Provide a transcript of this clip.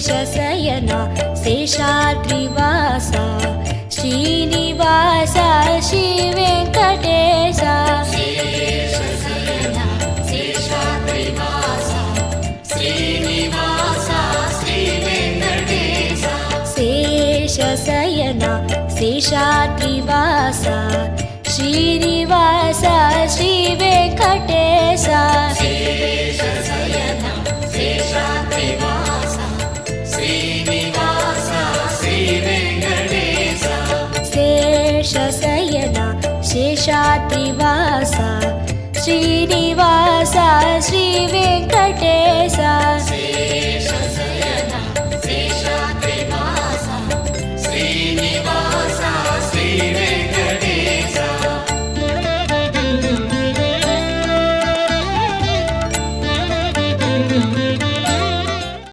Seshasayana శేషాద్రివాస Srinivasa Shri Venkatesha Seshasayana శేషాద్రివాస Srinivasa Shri Venkatesha Seshasayana శేషాద్రివాస Srinivasa Shri Venkatesha Seshasayana శేషాద్రివాస Srinivasa Shri Venkatesha Seshasayana శేషాద్రివాస Srinivasa